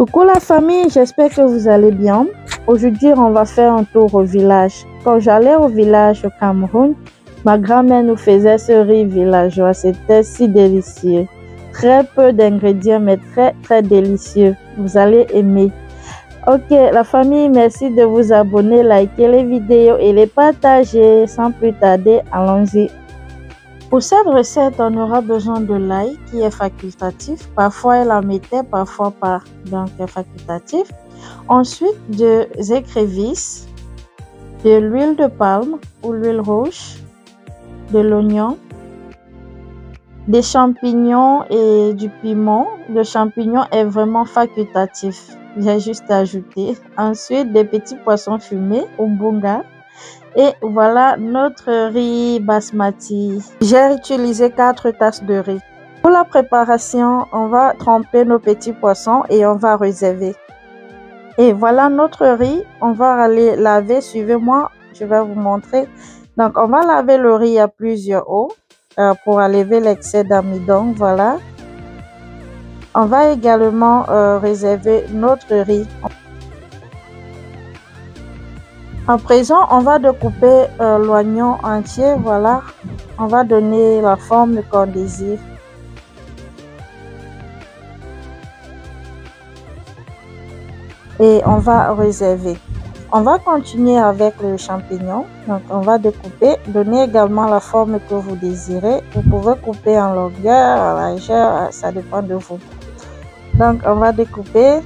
Coucou la famille, j'espère que vous allez bien. Aujourd'hui, on va faire un tour au village. Quand j'allais au village au Cameroun, ma grand-mère nous faisait ce riz villageois. C'était si délicieux. Très peu d'ingrédients, mais très délicieux. Vous allez aimer. Ok, la famille, merci de vous abonner, liker les vidéos et les partager. Sans plus tarder, allons-y. Pour cette recette, on aura besoin de l'ail qui est facultatif. Parfois, elle en mettait, parfois pas. Donc, facultatif. Ensuite, des écrevisses, de l'huile de palme ou l'huile rouge, de l'oignon, des champignons et du piment. Le champignon est vraiment facultatif. J'ai juste ajouté. Ensuite, des petits poissons fumés ou bunga. Et voilà notre riz basmati. J'ai utilisé 4 tasses de riz. Pour la préparation, on va tremper nos petits poissons et on va réserver. Et voilà notre riz. On va aller laver. Suivez-moi, je vais vous montrer. Donc, on va laver le riz à plusieurs eaux pour enlever l'excès d'amidon. Voilà. On va également réserver notre riz. À présent, on va découper l'oignon entier, voilà. On va donner la forme qu'on désire. Et on va réserver. On va continuer avec le champignon. Donc, on va découper, donner également la forme que vous désirez. Vous pouvez couper en longueur, en largeur, ça dépend de vous. Donc, on va découper.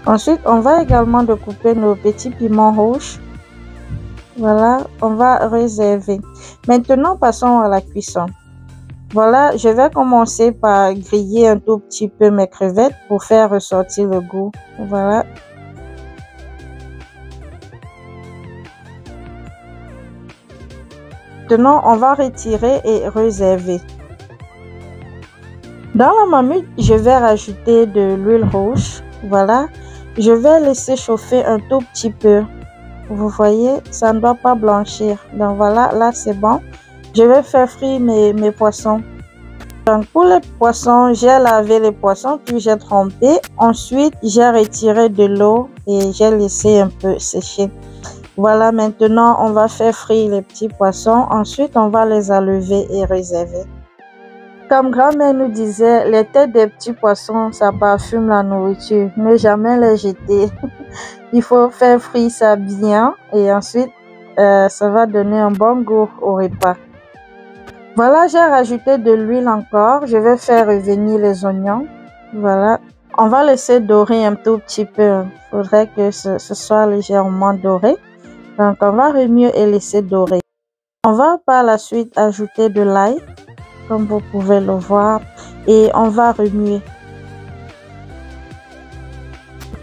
Ensuite, on va également découper nos petits piments rouges. Voilà, on va réserver. Maintenant, passons à la cuisson. Voilà, je vais commencer par griller un tout petit peu mes crevettes pour faire ressortir le goût. Voilà. Maintenant, on va retirer et réserver. Dans la marmite, je vais rajouter de l'huile rouge. Voilà. Je vais laisser chauffer un tout petit peu. Vous voyez, ça ne doit pas blanchir. Donc voilà, là c'est bon. Je vais faire frire mes poissons. Donc pour les poissons, j'ai lavé les poissons, puis j'ai trempé. Ensuite, j'ai retiré de l'eau et j'ai laissé un peu sécher. Voilà, maintenant on va faire frire les petits poissons. Ensuite, on va les enlever et réserver. Comme grand-mère nous disait, les têtes des petits poissons, ça parfume la nourriture. Ne jamais les jeter. Il faut faire frire ça bien et ensuite, ça va donner un bon goût au repas. Voilà, j'ai rajouté de l'huile encore. Je vais faire revenir les oignons. Voilà. On va laisser dorer un tout petit peu. Il faudrait que ce soit légèrement doré. Donc, on va remuer et laisser dorer. On va par la suite ajouter de l'ail, comme vous pouvez le voir, et on va remuer.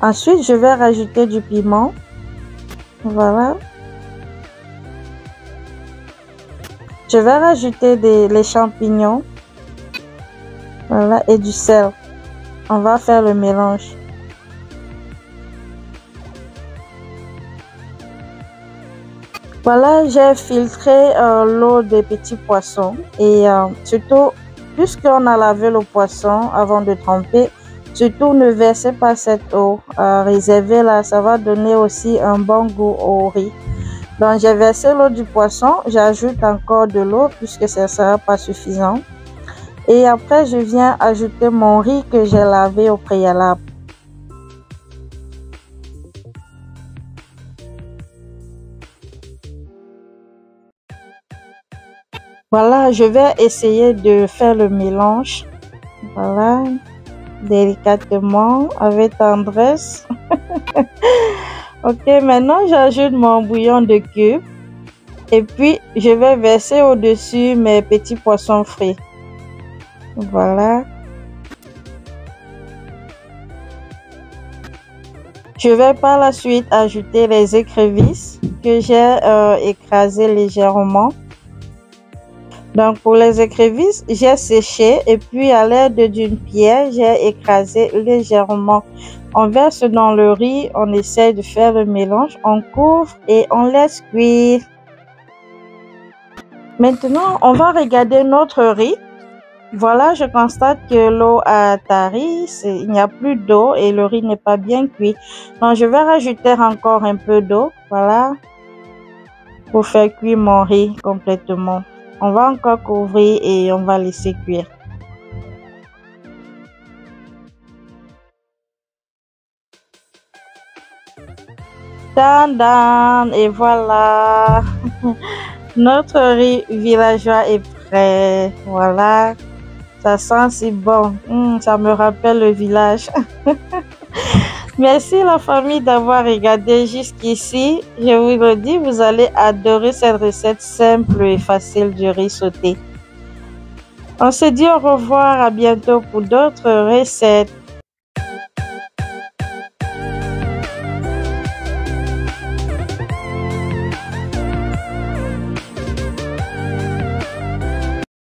Ensuite, je vais rajouter du piment. Voilà. Je vais rajouter les champignons. Voilà, et du sel. On va faire le mélange. Voilà, j'ai filtré l'eau des petits poissons et surtout, puisqu'on a lavé le poisson avant de tremper, surtout ne versez pas cette eau, réservez-la, ça va donner aussi un bon goût au riz. Donc j'ai versé l'eau du poisson, j'ajoute encore de l'eau puisque ça ne sera pas suffisant. Et après, je viens ajouter mon riz que j'ai lavé au préalable. Voilà, je vais essayer de faire le mélange. Voilà, délicatement, avec tendresse. Ok, maintenant j'ajoute mon bouillon de cubes. Et puis, je vais verser au-dessus mes petits poissons frits. Voilà. Je vais par la suite ajouter les écrevisses que j'ai écrasées légèrement. Donc pour les écrevisses, j'ai séché et puis à l'aide d'une pierre, j'ai écrasé légèrement. On verse dans le riz, on essaie de faire le mélange, on couvre et on laisse cuire. Maintenant, on va regarder notre riz. Voilà, je constate que l'eau a tari, il n'y a plus d'eau et le riz n'est pas bien cuit. Donc, je vais rajouter encore un peu d'eau, voilà, pour faire cuire mon riz complètement. On va encore couvrir et on va laisser cuire. Tadam! Et voilà, notre riz villageois est prêt. Voilà, ça sent si bon. Ça me rappelle le village. Merci la famille d'avoir regardé jusqu'ici. Je vous le dis, vous allez adorer cette recette simple et facile du riz sauté. On se dit au revoir, à bientôt pour d'autres recettes.